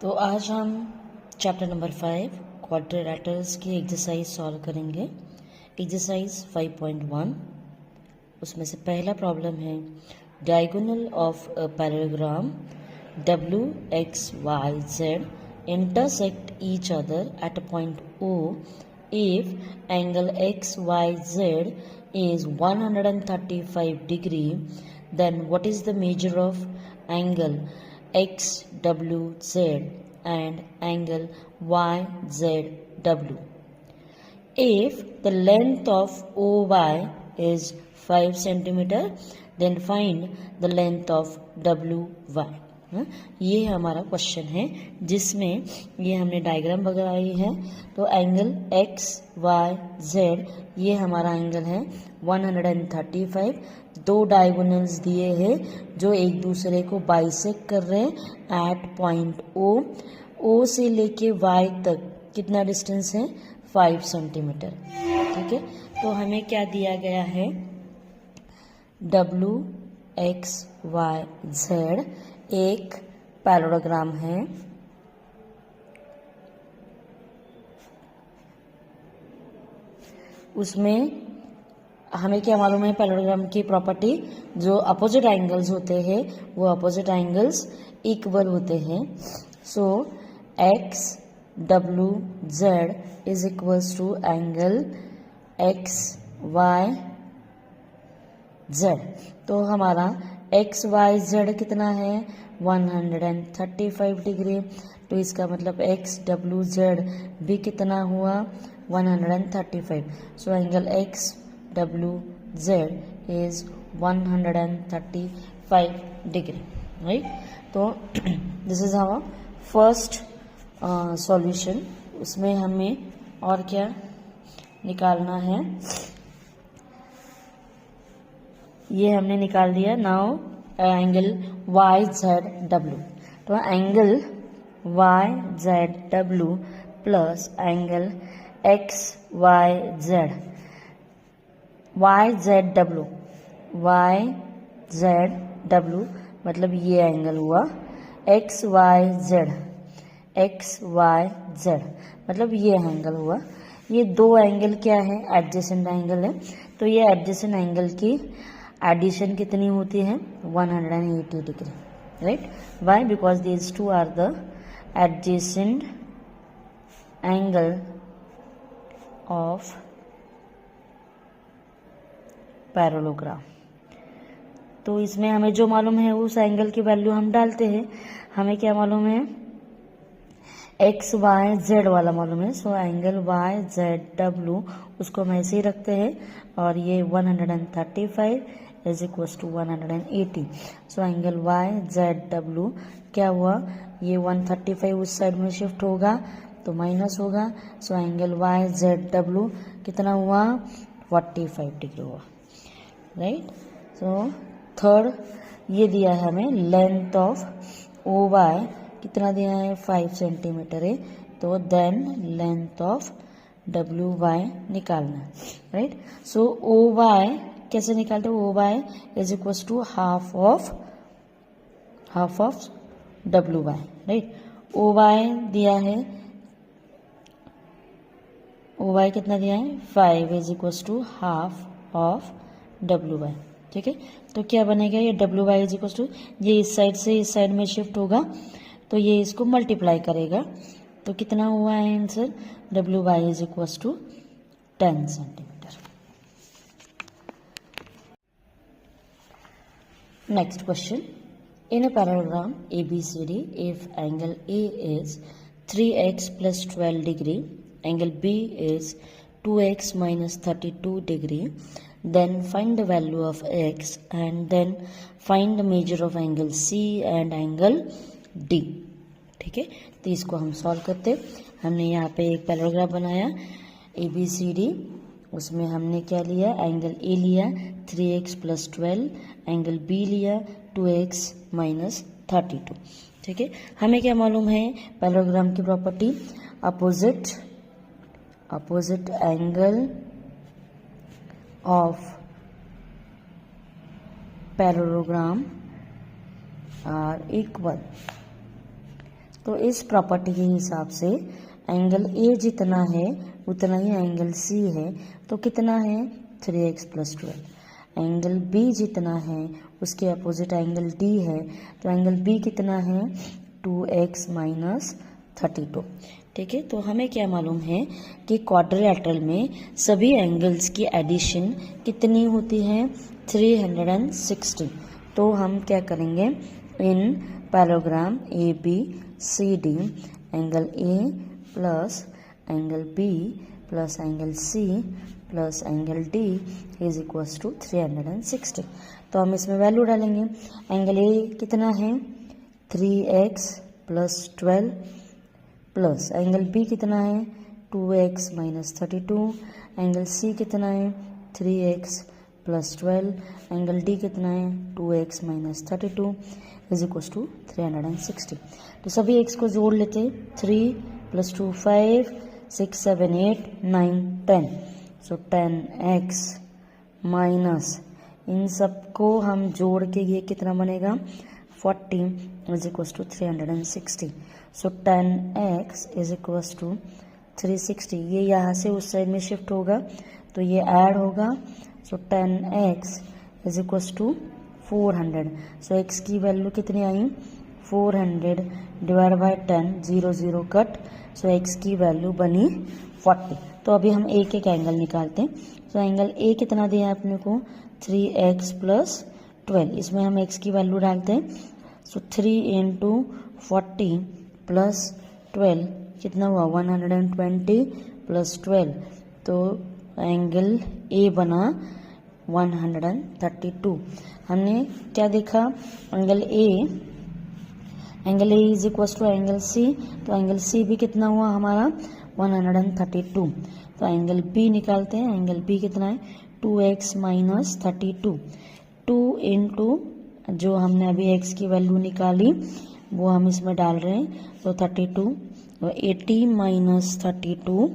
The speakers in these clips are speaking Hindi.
तो आज हम चैप्टर नंबर 5 क्वाड्रिलेटरल्स की एक्सरसाइज सॉल्व करेंगे। एक्सरसाइज 5.1 उसमें से पहला प्रॉब्लम है diagonal of a parallelogram W X Y Z intersect each other at a point O if angle XYZ is 135 degree, then what is the measure of angle XWZ and angle YZW? If the length of OY is 5 centimeter, then find the length of WY. ये हमारा क्वेश्चन है जिसमें ये हमने डायग्राम बनाई है। तो एंगल एक्स वाई जेड ये हमारा एंगल है 135। दो डायगोनल्स दिए हैं जो एक दूसरे को बाइसेक्ट कर रहे हैं एट पॉइंट ओ। ओ से लेके वाई तक कितना डिस्टेंस है 5 सेंटीमीटर। ठीक है, तो हमें क्या दिया गया है डब्ल्यू एक्स वाई जेड एक पैरेललोग्राम है। उसमें हमें क्या मालूम है पैरेललोग्राम की प्रॉपर्टी, जो अपोजिट एंगल्स होते हैं वो अपोजिट एंगल्स इक्वल होते हैं। So X W Z is equals to angle X Y Z. तो हमारा एक्स वाई जेड कितना है 135 डिग्री। तो इसका मतलब एक्स डब्ल्यू जेड भी कितना हुआ 135। So angle X W Z is 135 degree, right. तो this is our first solution. उसमें हमें और क्या निकालना है, ये हमने निकाल दिया। Now angle Y Z W, तो angle Y Z W plus angle X Y Z W मतलब ये एंगल हुआ एक्स वाई जेड मतलब ये एंगल हुआ। ये दो एंगल क्या है एडजेसेंट एंगल है। तो ये एडजेसेंट एंगल की एडिशन कितनी होती है 180 degree, right. Why? Because these two are the adjacent angle of parallelogram. तो इसमें हमें जो मालूम है उस एंगल की वैल्यू हम डालते हैं। हमें क्या मालूम है एक्स वाई जेड वाला मालूम है। So angle Y Z W उसको हम ऐसे ही रखते हैं और ये 135 is equals to 180। So angle Y Z W क्या हुआ, ये 135 उस साइड में शिफ्ट होगा तो माइनस होगा। So angle Y Z W कितना हुआ 45 डिग्री हुआ, राइट। सो थर्ड ये दिया है हमें लेंथ ऑफ ओ वाई कितना दिया है 5 सेंटीमीटर है। तो then length of W Y निकालना है, राइट। सो ओ वाई कैसे निकालते हैं, O Y is equal to half of W Y, right. O Y दिया है, ओ वाई कितना दिया है 5 is equal to half of W Y. ठीक है, तो क्या बनेगा ये W Y is equal to, ये इस साइड से इस साइड में शिफ्ट होगा तो ये इसको मल्टीप्लाई करेगा। तो कितना हुआ है answer W Y is equal to 10 centimetre. Next question, in a parallelogram ABCD if angle A is 3x plus 12 degree, angle B is 2x minus 32 degree, then find the value of x and then find the measure of angle C and angle D। ठीक है, तो इसको हम सॉल्व करते। हमने यहाँ पे एक पैरेललोग्राम बनाया ABCD, उसमें हमने क्या लिया एंगल A लिया 3x plus 12, एंगल B लिया 2x minus 32। ठीक है, हमें क्या मालूम है पैरेललोग्राम की property, opposite angle of parallelogram are equal. तो इस प्रॉपर्टी के हिसाब से एंगल ए जितना है उतना ही एंगल सी है, तो कितना है 3x + 12। एंगल बी जितना है उसके अपोजिट एंगल डी है, तो एंगल बी कितना है 2x - 32। ठीक है, तो हमें क्या मालूम है कि क्वाड्रिलेटरल में सभी एंगल्स की एडिशन कितनी होती है 360। तो हम क्या करेंगे, in parallelogram A B C D angle A plus angle B plus angle C plus angle D is equals to 360। तो हम इसमें वैल्यू डालेंगे। एंगल ए कितना है 3x + 12 प्लस एंगल बी कितना है 2x - 32, एंगल सी कितना है 3x + 12, एंगल डी कितना है 2x - 32 इज इक्वल टू 360। तो सभी x को जोड़ लेते, 3 + 2 5 6 7 8 9 10। सो 10x माइनस इन सबको हम जोड़ के ये कितना बनेगा 40 is equal to 360। So 10x is equal to 360। ये यहाँ से उस साइड में शिफ्ट होगा तो ये ऐड होगा। So 10x is equal to 400। So x की वैल्यू कितनी आई 400 divide by 10, 0 0 cut. So x की वैल्यू बनी 40। तो अभी हम एक एक एंगल निकालते हैं। सो एंगल ए कितना दिया है अपने को 3x + 12, इसमें हम x की वैल्यू डालते हैं। सो 3 × 40 + 12 कितना हुआ 120 + 12, तो एंगल ए बना 132। हमने क्या देखा, angle A is equal to angle C, तो एंगल सी भी कितना हुआ हमारा 132। तो एंगल बी निकालते हैं। एंगल बी कितना है 2x - 32, 2 × जो हमने अभी x की वैल्यू निकाली वो हम इसमें डाल रहे हैं। तो 32, 80 - 32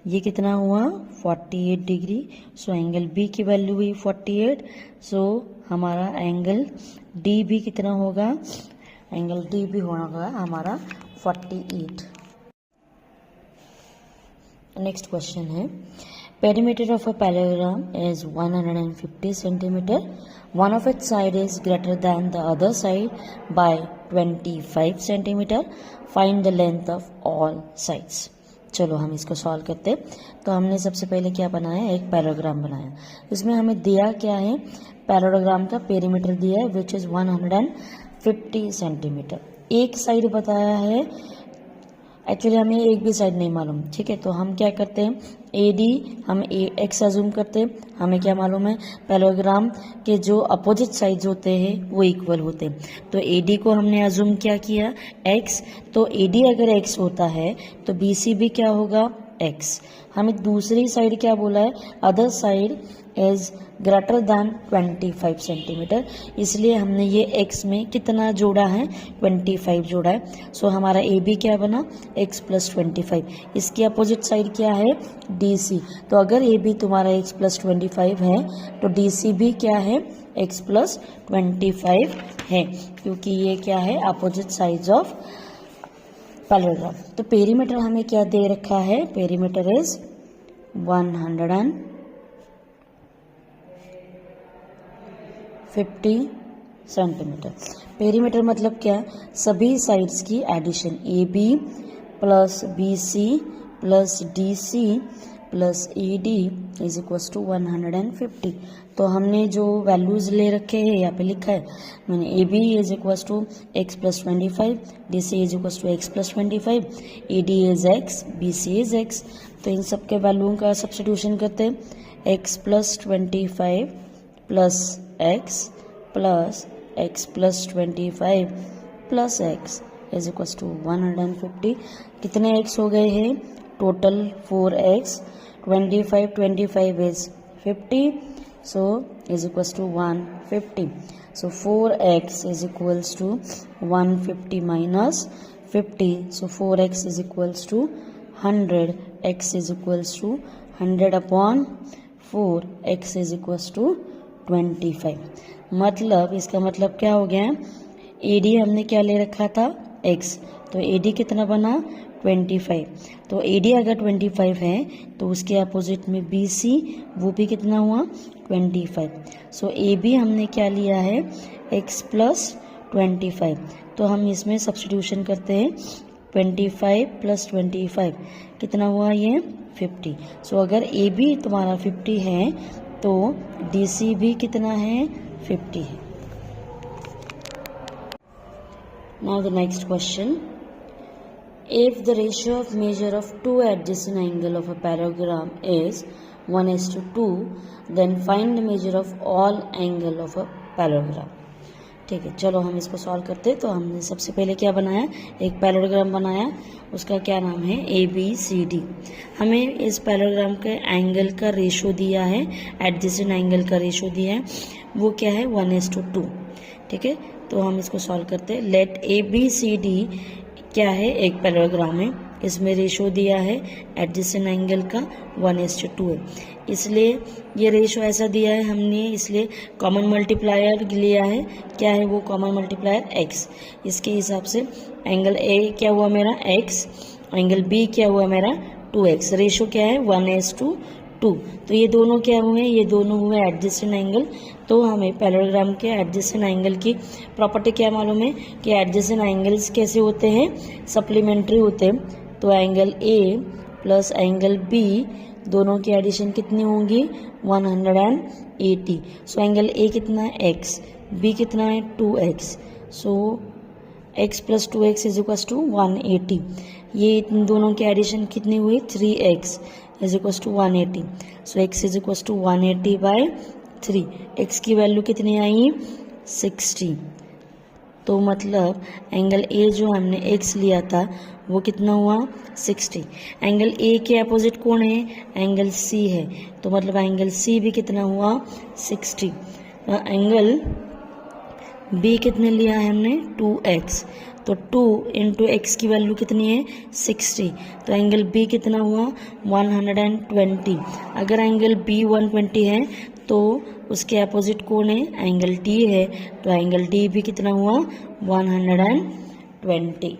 ये कितना हुआ 48 डिग्री। सो एंगल बी की वैल्यू हुई 48। सो हमारा एंगल डी भी कितना होगा, एंगल डी भी होगा हमारा 48। नेक्स्ट क्वेश्चन है, perimeter of a parallelogram is 150 centimetre, one of its side is greater than the other side by 25 centimetre, find the length of all sides। चलो हम इसको सॉल्व करते। तो हमने सबसे पहले क्या बनाया, एक पैराग्राम बनाया। इसमें हमें दिया क्या है, पैराग्राम का पेरीमीटर दिया है विच इज 150 सेंटीमीटर। एक साइड बताया है, एक्चुअली हमें एक भी साइड नहीं मालूम। ठीक है, तो हम क्या करते हैं, AD हम x अज्यूम करते हैं। हमें क्या मालूम है, पैराग्राम के जो अपोजिट साइड्स होते हैं वो इक्वल होते हैं। तो AD को हमने अज्यूम क्या किया x, तो AD अगर x होता है तो BC भी क्या होगा x। हमें दूसरी साइड क्या बोला है, other side is greater than 25 centimetre, इसलिए हमने ये x में कितना जोड़ा है 25 जोड़ा है। सो हमारा ए बी क्या बना x + 25। इसकी अपोजिट साइड क्या है DC, तो अगर ए बी तुम्हारा x + 25 है तो DC भी क्या है x + 25 है, क्योंकि ये क्या है अपोजिट साइड्स ऑफ पैराग्राम। तो पेरीमीटर हमें क्या दे रखा है, पेरीमीटर इज 150 सेंटीमीटर। पेरीमीटर मतलब क्या, सभी साइड्स की addition, AB + BC + DC + AD is equal to 150। तो हमने जो वैल्यूज ले रखे हैं यहाँ पे लिखा है मैंने, AB is equal to x + 25, DC is equal to x + 25, AD is x, BC is x। तो इन सब के वैल्यू का सब्स्टिट्यूशन करते हैं, x + 25 + x + x + 25 + x is equal to 150। कितने x हो गए हैं total 4x, 25 is 50, so is equals to 150. So 4x is equals to 150 minus 50. So 4x is equals to 100. X is equals to 100 upon 4. X is equals to 25. मतलब इसका मतलब क्या हो गया, AD हमने क्या ले रखा था x, तो AD कितना बना 25। तो AD अगर 25 है तो उसके अपोजिट में BC वो भी कितना हुआ 25। सो AB हमने क्या लिया है x प्लस 25। तो हम इसमें सब्स्टिट्यूशन करते हैं 25 प्लस 25 कितना हुआ ये 50। सो अगर AB तुम्हारा 50 है तो DC भी कितना है 50 है। Now the next question. If the ratio of measure of two adjacent angle of a parallelogram is 1:2, then find the measure of all angle of a parallelogram. ठीक है, चलो हम इसको सॉल्व करते हैं। तो हमने सबसे पहले क्या बनाया, एक पैरेललोग्राम बनाया, उसका क्या नाम है ABCD। हमें इस पैरेललोग्राम के एंगल का रेशो दिया है, एडजेसेंट एंगल का रेशो दिया है, वो क्या है 1:2। ठीक है, तो हम इसको सॉल्व करते हैं। लेट ABCD क्या है, एक पैरेललोग्राम है, इसमें रेशो दिया है एडजेसेंट एंगल का 1:2 है, इसलिए ये रेशो ऐसा दिया है हमने, इसलिए कॉमन मल्टीप्लायर लिया है। क्या है वो कॉमन मल्टीप्लायर x। इसके हिसाब से एंगल A क्या हुआ मेरा x, एंगल B क्या हुआ मेरा 2x, रेशो क्या है 1:2। तो ये दोनों क्या हुए, ये दोनों हुए एडजेसेंट एंगल। तो हमें पैरेललोग्राम के एडजेसेंट एंगल की प्रॉपर्टी क्या मालूम है कि एडजेसेंट एंगल्स कैसे होते हैं, सप्लीमेंट्री होते हैं। तो angle A plus angle B दोनों की एडिशन कितनी होंगी 180। सो एंगल A कितना है x, B कितना है 2x। So x plus 2x is equal to 180। ये इन दोनों की एडिशन कितनी हुई 3x is equal to 180। So x is equal to 180/3। x की वैल्यू कितनी आई 60। तो मतलब एंगल A जो हमने x लिया था वो कितना हुआ 60। एंगल A के अपोजिट कौन है, एंगल C है, तो मतलब एंगल C भी कितना हुआ 60। एंगल B कितने लिया है हमने 2x, तो 2 इंटू एक्स की वैल्यू कितनी है 60। तो एंगल B कितना हुआ 120। अगर एंगल B 120 है तो उसके अपोजिट कौन है, एंगल D है, तो एंगल D भी कितना हुआ 120।